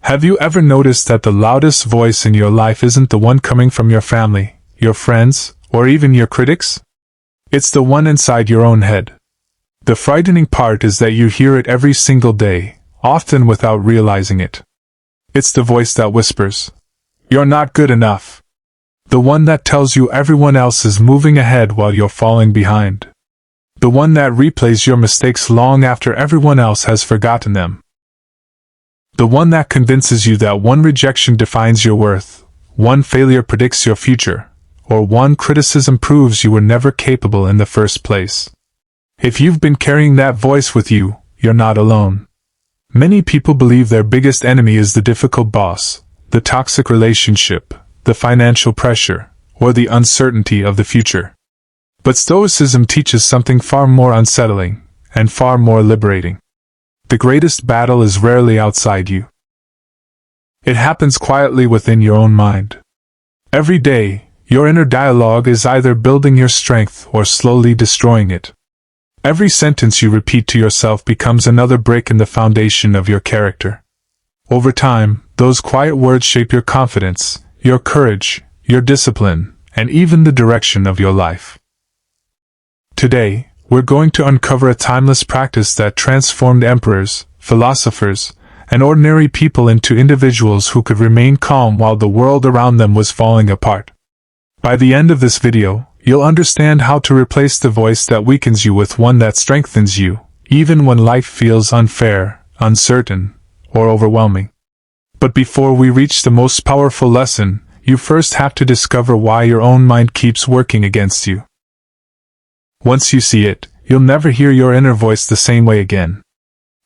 Have you ever noticed that the loudest voice in your life isn't the one coming from your family, your friends, or even your critics? It's the one inside your own head. The frightening part is that you hear it every single day, often without realizing it. It's the voice that whispers, "You're not good enough." The one that tells you everyone else is moving ahead while you're falling behind. The one that replays your mistakes long after everyone else has forgotten them. The one that convinces you that one rejection defines your worth, one failure predicts your future, or one criticism proves you were never capable in the first place. If you've been carrying that voice with you, you're not alone. Many people believe their biggest enemy is the difficult boss, the toxic relationship, the financial pressure, or the uncertainty of the future. But Stoicism teaches something far more unsettling, and far more liberating. The greatest battle is rarely outside you. It happens quietly within your own mind. Every day, your inner dialogue is either building your strength or slowly destroying it. Every sentence you repeat to yourself becomes another brick in the foundation of your character. Over time, those quiet words shape your confidence, your courage, your discipline, and even the direction of your life. Today, we're going to uncover a timeless practice that transformed emperors, philosophers, and ordinary people into individuals who could remain calm while the world around them was falling apart. By the end of this video, you'll understand how to replace the voice that weakens you with one that strengthens you, even when life feels unfair, uncertain, or overwhelming. But before we reach the most powerful lesson, you first have to discover why your own mind keeps working against you. Once you see it, you'll never hear your inner voice the same way again.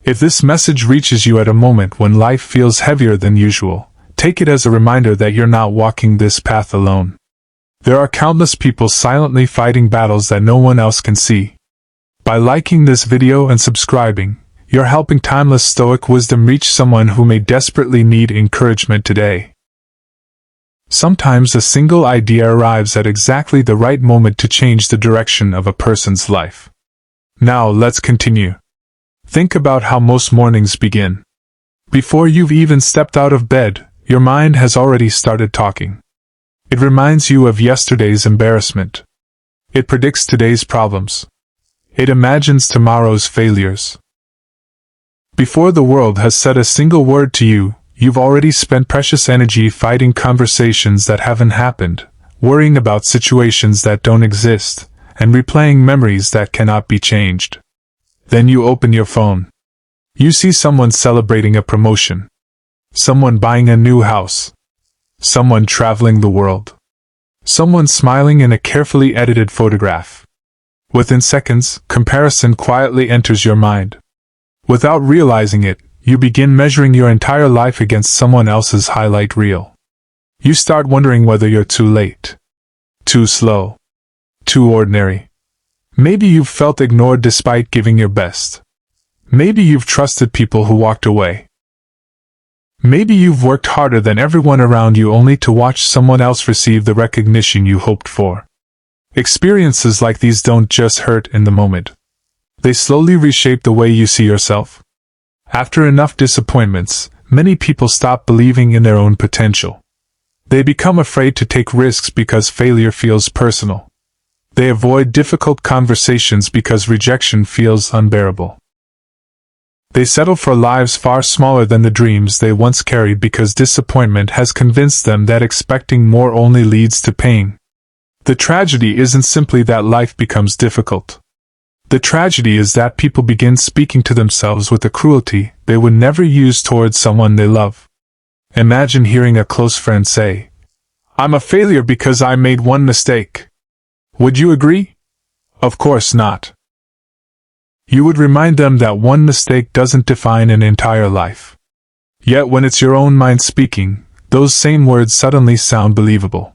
If this message reaches you at a moment when life feels heavier than usual, take it as a reminder that you're not walking this path alone. There are countless people silently fighting battles that no one else can see. By liking this video and subscribing, you're helping timeless Stoic wisdom reach someone who may desperately need encouragement today. Sometimes a single idea arrives at exactly the right moment to change the direction of a person's life. Now let's continue. Think about how most mornings begin. Before you've even stepped out of bed, your mind has already started talking. It reminds you of yesterday's embarrassment. It predicts today's problems. It imagines tomorrow's failures. Before the world has said a single word to you, you've already spent precious energy fighting conversations that haven't happened, worrying about situations that don't exist, and replaying memories that cannot be changed. Then you open your phone. You see someone celebrating a promotion. Someone buying a new house. Someone traveling the world. Someone smiling in a carefully edited photograph. Within seconds, comparison quietly enters your mind. Without realizing it, you begin measuring your entire life against someone else's highlight reel. You start wondering whether you're too late, too slow, too ordinary. Maybe you've felt ignored despite giving your best. Maybe you've trusted people who walked away. Maybe you've worked harder than everyone around you only to watch someone else receive the recognition you hoped for. Experiences like these don't just hurt in the moment. They slowly reshape the way you see yourself. After enough disappointments, many people stop believing in their own potential. They become afraid to take risks because failure feels personal. They avoid difficult conversations because rejection feels unbearable. They settle for lives far smaller than the dreams they once carried because disappointment has convinced them that expecting more only leads to pain. The tragedy isn't simply that life becomes difficult. The tragedy is that people begin speaking to themselves with a cruelty they would never use towards someone they love. Imagine hearing a close friend say, "I'm a failure because I made one mistake." Would you agree? Of course not. You would remind them that one mistake doesn't define an entire life. Yet when it's your own mind speaking, those same words suddenly sound believable.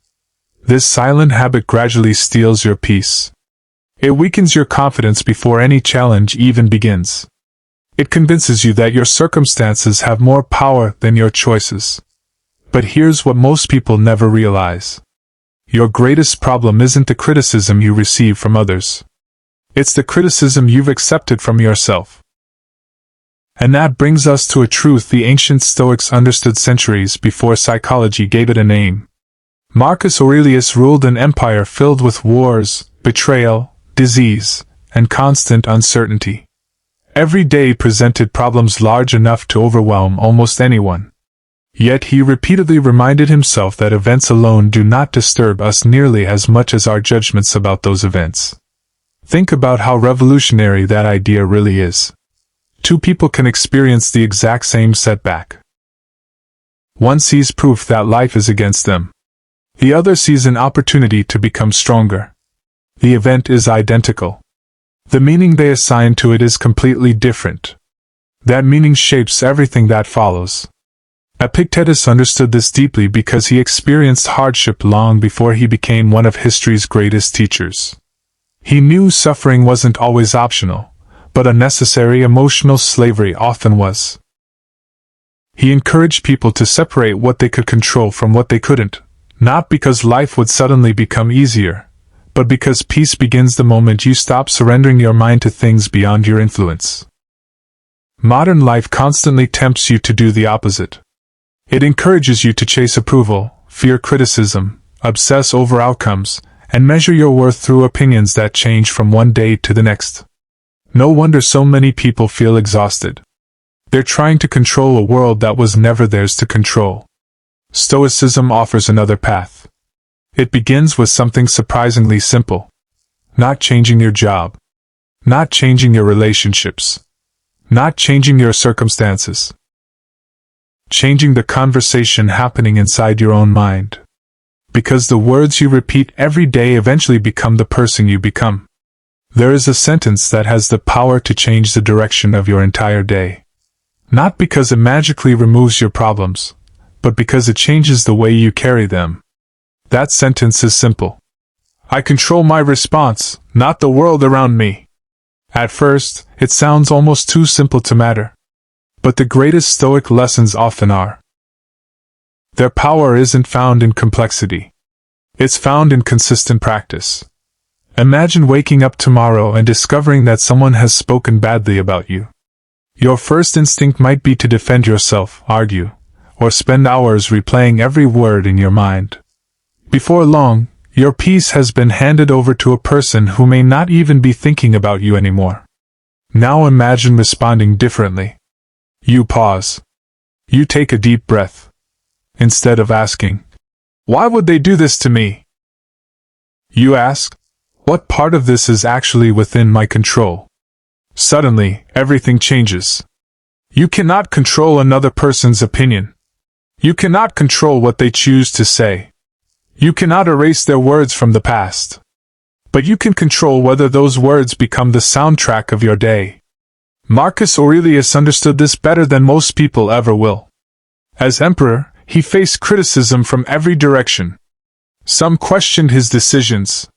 This silent habit gradually steals your peace. It weakens your confidence before any challenge even begins. It convinces you that your circumstances have more power than your choices. But here's what most people never realize. Your greatest problem isn't the criticism you receive from others. It's the criticism you've accepted from yourself. And that brings us to a truth the ancient Stoics understood centuries before psychology gave it a name. Marcus Aurelius ruled an empire filled with wars, betrayal, disease, and constant uncertainty. Every day presented problems large enough to overwhelm almost anyone. Yet he repeatedly reminded himself that events alone do not disturb us nearly as much as our judgments about those events. Think about how revolutionary that idea really is. Two people can experience the exact same setback. One sees proof that life is against them. The other sees an opportunity to become stronger. The event is identical. The meaning they assign to it is completely different. That meaning shapes everything that follows. Epictetus understood this deeply because he experienced hardship long before he became one of history's greatest teachers. He knew suffering wasn't always optional, but unnecessary emotional slavery often was. He encouraged people to separate what they could control from what they couldn't, not because life would suddenly become easier, but because peace begins the moment you stop surrendering your mind to things beyond your influence. Modern life constantly tempts you to do the opposite. It encourages you to chase approval, fear criticism, obsess over outcomes, and measure your worth through opinions that change from one day to the next. No wonder so many people feel exhausted. They're trying to control a world that was never theirs to control. Stoicism offers another path. It begins with something surprisingly simple. Not changing your job. Not changing your relationships. Not changing your circumstances. Changing the conversation happening inside your own mind. Because the words you repeat every day eventually become the person you become. There is a sentence that has the power to change the direction of your entire day. Not because it magically removes your problems, but because it changes the way you carry them. That sentence is simple. I control my response, not the world around me. At first, it sounds almost too simple to matter. But the greatest Stoic lessons often are. Their power isn't found in complexity. It's found in consistent practice. Imagine waking up tomorrow and discovering that someone has spoken badly about you. Your first instinct might be to defend yourself, argue, or spend hours replaying every word in your mind. Before long, your peace has been handed over to a person who may not even be thinking about you anymore. Now imagine responding differently. You pause. You take a deep breath. Instead of asking, "Why would they do this to me?" you ask, "What part of this is actually within my control?" Suddenly, everything changes. You cannot control another person's opinion. You cannot control what they choose to say. You cannot erase their words from the past. But you can control whether those words become the soundtrack of your day. Marcus Aurelius understood this better than most people ever will. As emperor, he faced criticism from every direction. Some questioned his decisions.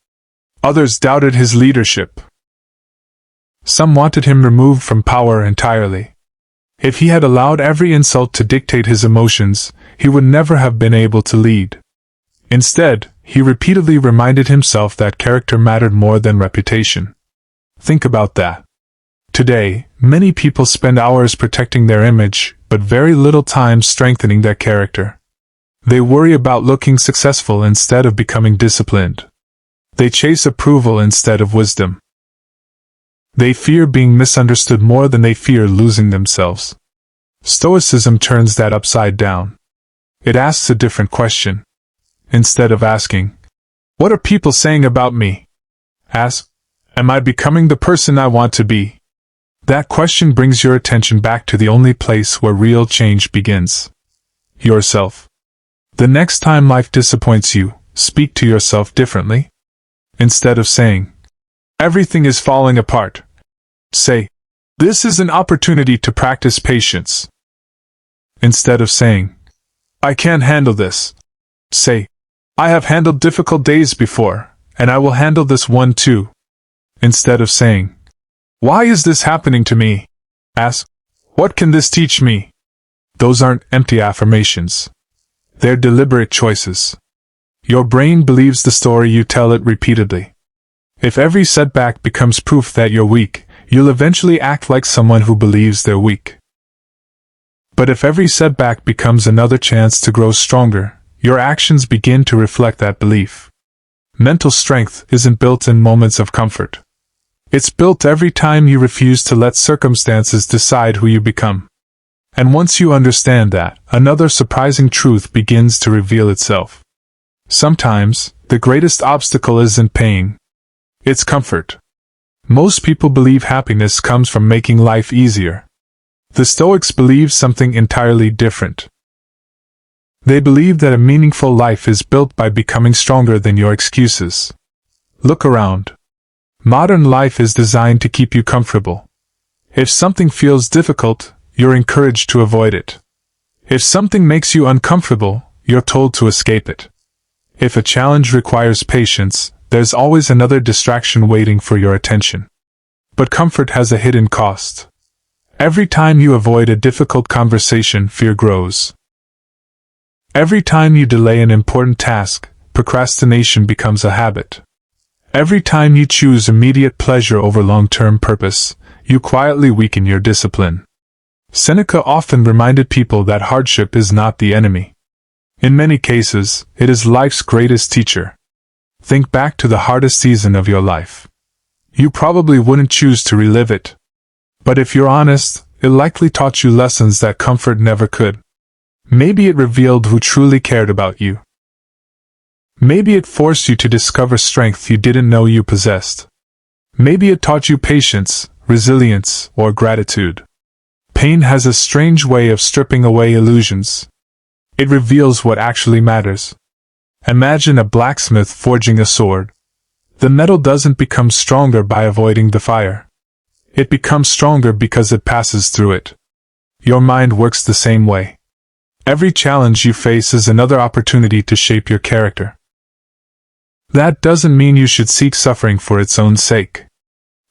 Others doubted his leadership. Some wanted him removed from power entirely. If he had allowed every insult to dictate his emotions, he would never have been able to lead. Instead, he repeatedly reminded himself that character mattered more than reputation. Think about that. Today, many people spend hours protecting their image, but very little time strengthening their character. They worry about looking successful instead of becoming disciplined. They chase approval instead of wisdom. They fear being misunderstood more than they fear losing themselves. Stoicism turns that upside down. It asks a different question. Instead of asking, "What are people saying about me?" ask, "Am I becoming the person I want to be?" That question brings your attention back to the only place where real change begins. Yourself. The next time life disappoints you, speak to yourself differently. Instead of saying, "Everything is falling apart," say, "This is an opportunity to practice patience." Instead of saying, "I can't handle this," say, "I have handled difficult days before, and I will handle this one too." Instead of saying, "Why is this happening to me?" ask, "What can this teach me?" Those aren't empty affirmations. They're deliberate choices. Your brain believes the story you tell it repeatedly. If every setback becomes proof that you're weak, you'll eventually act like someone who believes they're weak. But if every setback becomes another chance to grow stronger, your actions begin to reflect that belief. Mental strength isn't built in moments of comfort. It's built every time you refuse to let circumstances decide who you become. And once you understand that, another surprising truth begins to reveal itself. Sometimes, the greatest obstacle isn't pain. It's comfort. Most people believe happiness comes from making life easier. The Stoics believe something entirely different. They believe that a meaningful life is built by becoming stronger than your excuses. Look around. Modern life is designed to keep you comfortable. If something feels difficult, you're encouraged to avoid it. If something makes you uncomfortable, you're told to escape it. If a challenge requires patience, there's always another distraction waiting for your attention. But comfort has a hidden cost. Every time you avoid a difficult conversation, fear grows. Every time you delay an important task, procrastination becomes a habit. Every time you choose immediate pleasure over long-term purpose, you quietly weaken your discipline. Seneca often reminded people that hardship is not the enemy. In many cases, it is life's greatest teacher. Think back to the hardest season of your life. You probably wouldn't choose to relive it. But if you're honest, it likely taught you lessons that comfort never could. Maybe it revealed who truly cared about you. Maybe it forced you to discover strength you didn't know you possessed. Maybe it taught you patience, resilience, or gratitude. Pain has a strange way of stripping away illusions. It reveals what actually matters. Imagine a blacksmith forging a sword. The metal doesn't become stronger by avoiding the fire. It becomes stronger because it passes through it. Your mind works the same way. Every challenge you face is another opportunity to shape your character. That doesn't mean you should seek suffering for its own sake.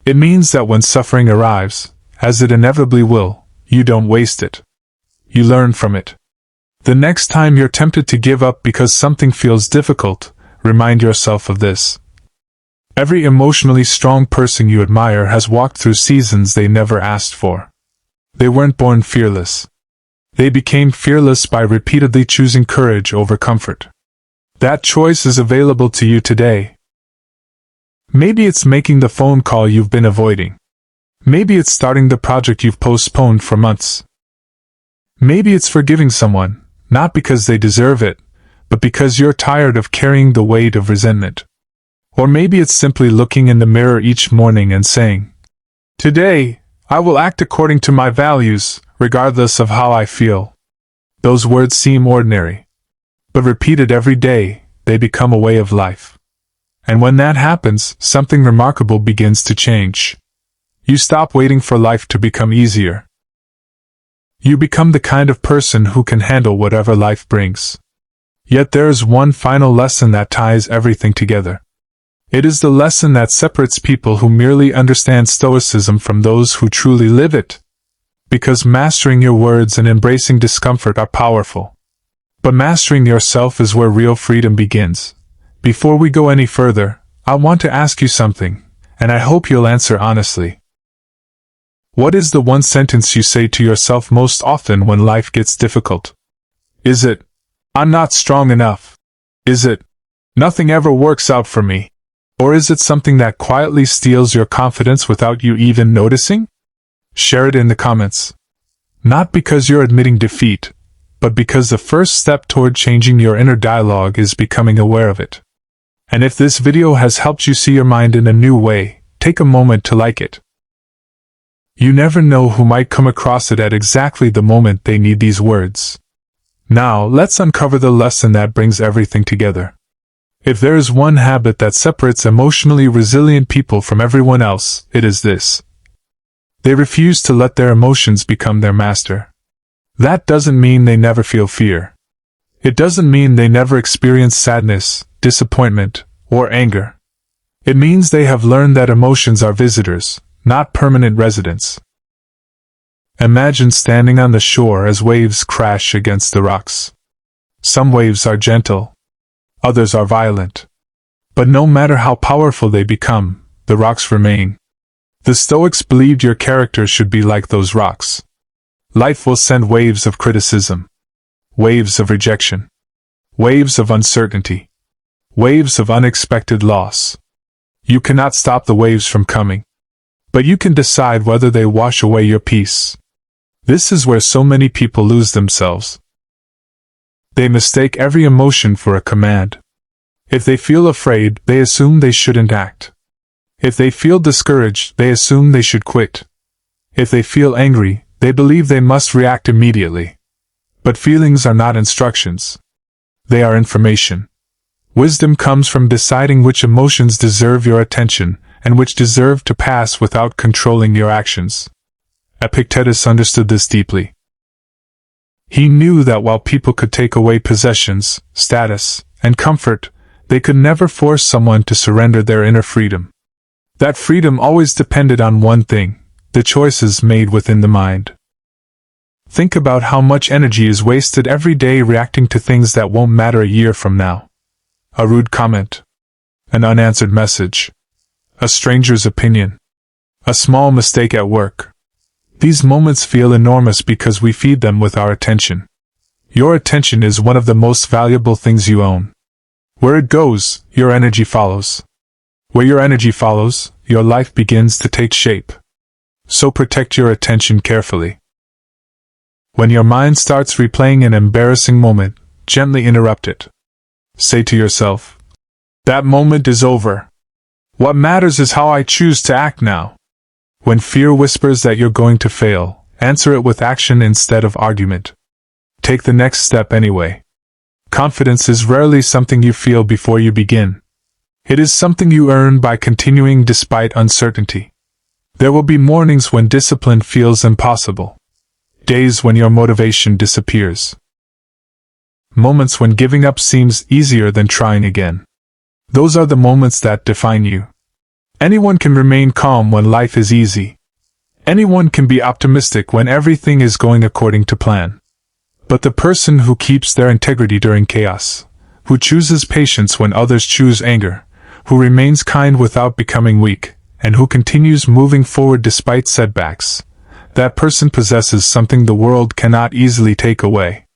It means that when suffering arrives, as it inevitably will, you don't waste it. You learn from it. The next time you're tempted to give up because something feels difficult, remind yourself of this. Every emotionally strong person you admire has walked through seasons they never asked for. They weren't born fearless. They became fearless by repeatedly choosing courage over comfort. That choice is available to you today. Maybe it's making the phone call you've been avoiding. Maybe it's starting the project you've postponed for months. Maybe it's forgiving someone, not because they deserve it, but because you're tired of carrying the weight of resentment. Or maybe it's simply looking in the mirror each morning and saying, "Today, I will act according to my values, regardless of how I feel." Those words seem ordinary. But repeated every day, they become a way of life. And when that happens, something remarkable begins to change. You stop waiting for life to become easier. You become the kind of person who can handle whatever life brings. Yet there is one final lesson that ties everything together. It is the lesson that separates people who merely understand Stoicism from those who truly live it. Because mastering your words and embracing discomfort are powerful. But mastering yourself is where real freedom begins. Before we go any further, I want to ask you something, and I hope you'll answer honestly. What is the one sentence you say to yourself most often when life gets difficult? Is it, "I'm not strong enough"? Is it, "Nothing ever works out for me"? Or is it something that quietly steals your confidence without you even noticing? Share it in the comments. Not because you're admitting defeat, but because the first step toward changing your inner dialogue is becoming aware of it. And if this video has helped you see your mind in a new way, take a moment to like it. You never know who might come across it at exactly the moment they need these words. Now, let's uncover the lesson that brings everything together. If there is one habit that separates emotionally resilient people from everyone else, it is this. They refuse to let their emotions become their master. That doesn't mean they never feel fear. It doesn't mean they never experience sadness, disappointment, or anger. It means they have learned that emotions are visitors, not permanent residents. Imagine standing on the shore as waves crash against the rocks. Some waves are gentle. Others are violent. But no matter how powerful they become, the rocks remain. The Stoics believed your character should be like those rocks. Life will send waves of criticism, waves of rejection, waves of uncertainty, waves of unexpected loss. You cannot stop the waves from coming, but you can decide whether they wash away your peace. This is where so many people lose themselves. They mistake every emotion for a command. If they feel afraid, they assume they shouldn't act. If they feel discouraged, they assume they should quit. If they feel angry, they believe they must react immediately. But feelings are not instructions. They are information. Wisdom comes from deciding which emotions deserve your attention and which deserve to pass without controlling your actions. Epictetus understood this deeply. He knew that while people could take away possessions, status, and comfort, they could never force someone to surrender their inner freedom. That freedom always depended on one thing: the choices made within the mind. Think about how much energy is wasted every day reacting to things that won't matter a year from now. A rude comment, an unanswered message, a stranger's opinion, a small mistake at work. These moments feel enormous because we feed them with our attention. Your attention is one of the most valuable things you own. Where it goes, your energy follows. Where your energy follows, your life begins to take shape. So protect your attention carefully. When your mind starts replaying an embarrassing moment, gently interrupt it. Say to yourself, "That moment is over. What matters is how I choose to act now." When fear whispers that you're going to fail, answer it with action instead of argument. Take the next step anyway. Confidence is rarely something you feel before you begin. It is something you earn by continuing despite uncertainty. There will be mornings when discipline feels impossible. Days when your motivation disappears. Moments when giving up seems easier than trying again. Those are the moments that define you. Anyone can remain calm when life is easy. Anyone can be optimistic when everything is going according to plan. But the person who keeps their integrity during chaos, who chooses patience when others choose anger, who remains kind without becoming weak, and who continues moving forward despite setbacks, that person possesses something the world cannot easily take away.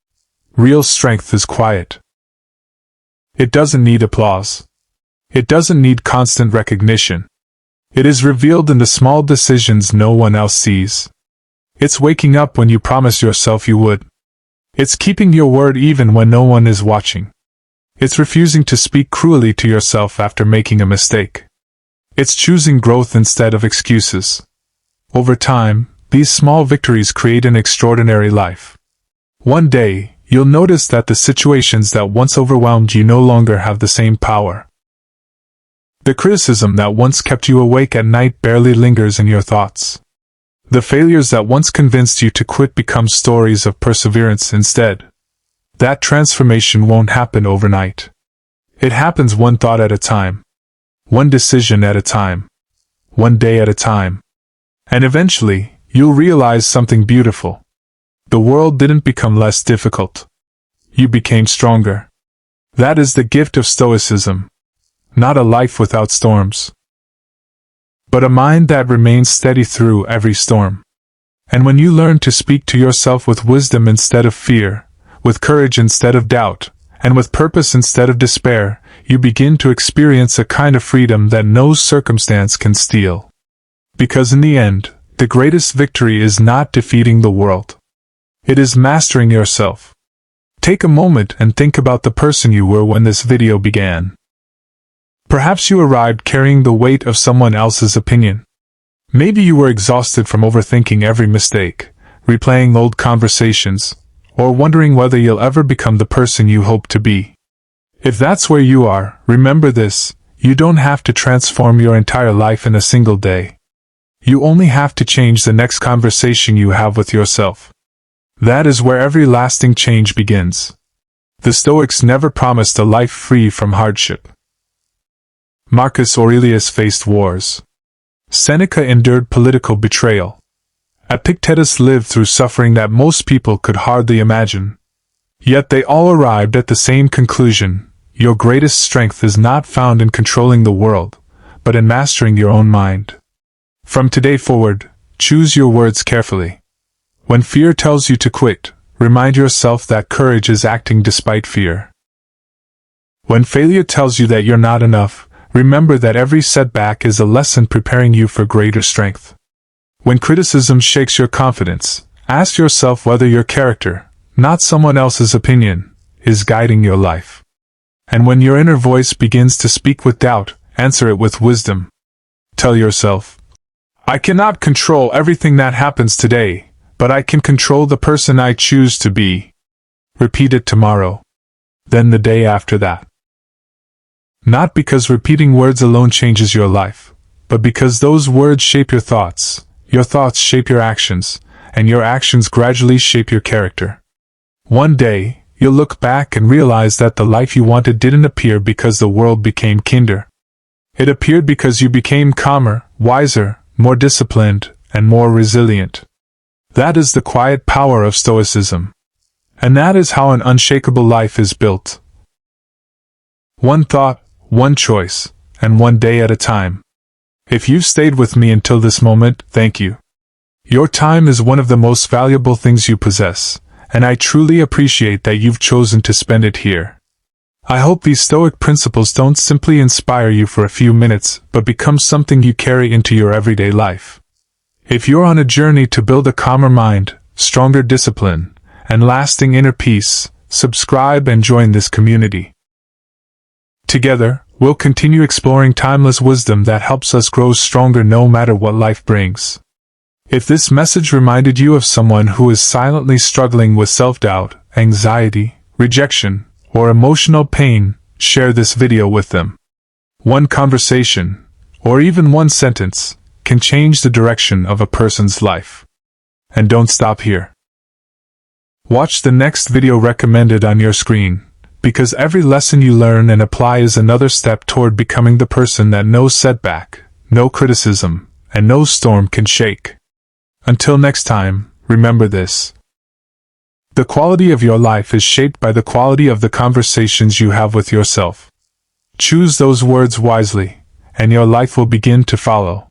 Real strength is quiet. It doesn't need applause. It doesn't need constant recognition. It is revealed in the small decisions no one else sees. It's waking up when you promise yourself you would. It's keeping your word even when no one is watching. It's refusing to speak cruelly to yourself after making a mistake. It's choosing growth instead of excuses. Over time, these small victories create an extraordinary life. One day, you'll notice that the situations that once overwhelmed you no longer have the same power. The criticism that once kept you awake at night barely lingers in your thoughts. The failures that once convinced you to quit become stories of perseverance instead. That transformation won't happen overnight. It happens one thought at a time. One decision at a time. One day at a time. And eventually, you'll realize something beautiful. The world didn't become less difficult. You became stronger. That is the gift of Stoicism. Not a life without storms, but a mind that remains steady through every storm. And when you learn to speak to yourself with wisdom instead of fear, with courage instead of doubt, and with purpose instead of despair, you begin to experience a kind of freedom that no circumstance can steal. Because in the end, the greatest victory is not defeating the world. It is mastering yourself. Take a moment and think about the person you were when this video began. Perhaps you arrived carrying the weight of someone else's opinion. Maybe you were exhausted from overthinking every mistake, replaying old conversations, or wondering whether you'll ever become the person you hope to be. If that's where you are, remember this: you don't have to transform your entire life in a single day. You only have to change the next conversation you have with yourself. That is where every lasting change begins. The Stoics never promised a life free from hardship. Marcus Aurelius faced wars. Seneca endured political betrayal. Epictetus lived through suffering that most people could hardly imagine. Yet they all arrived at the same conclusion: your greatest strength is not found in controlling the world, but in mastering your own mind. From today forward, choose your words carefully. When fear tells you to quit, remind yourself that courage is acting despite fear. When failure tells you that you're not enough, remember that every setback is a lesson preparing you for greater strength. When criticism shakes your confidence, ask yourself whether your character, not someone else's opinion, is guiding your life. And when your inner voice begins to speak with doubt, answer it with wisdom. Tell yourself, I cannot control everything that happens today, but I can control the person I choose to be. Repeat it tomorrow. Then the day after that. Not because repeating words alone changes your life, but because those words shape your thoughts shape your actions, and your actions gradually shape your character. One day, you'll look back and realize that the life you wanted didn't appear because the world became kinder. It appeared because you became calmer, wiser, more disciplined, and more resilient. That is the quiet power of Stoicism. And that is how an unshakable life is built. One thought, one choice, and one day at a time. If you've stayed with me until this moment, thank you. Your time is one of the most valuable things you possess, and I truly appreciate that you've chosen to spend it here. I hope these Stoic principles don't simply inspire you for a few minutes, but become something you carry into your everyday life. If you're on a journey to build a calmer mind, stronger discipline, and lasting inner peace, subscribe and join this community. Together, we'll continue exploring timeless wisdom that helps us grow stronger no matter what life brings. If this message reminded you of someone who is silently struggling with self-doubt, anxiety, rejection, or emotional pain, share this video with them. One conversation, or even one sentence, can change the direction of a person's life. And don't stop here. Watch the next video recommended on your screen, because every lesson you learn and apply is another step toward becoming the person that no setback, no criticism, and no storm can shake. Until next time, remember this. The quality of your life is shaped by the quality of the conversations you have with yourself. Choose those words wisely, and your life will begin to follow.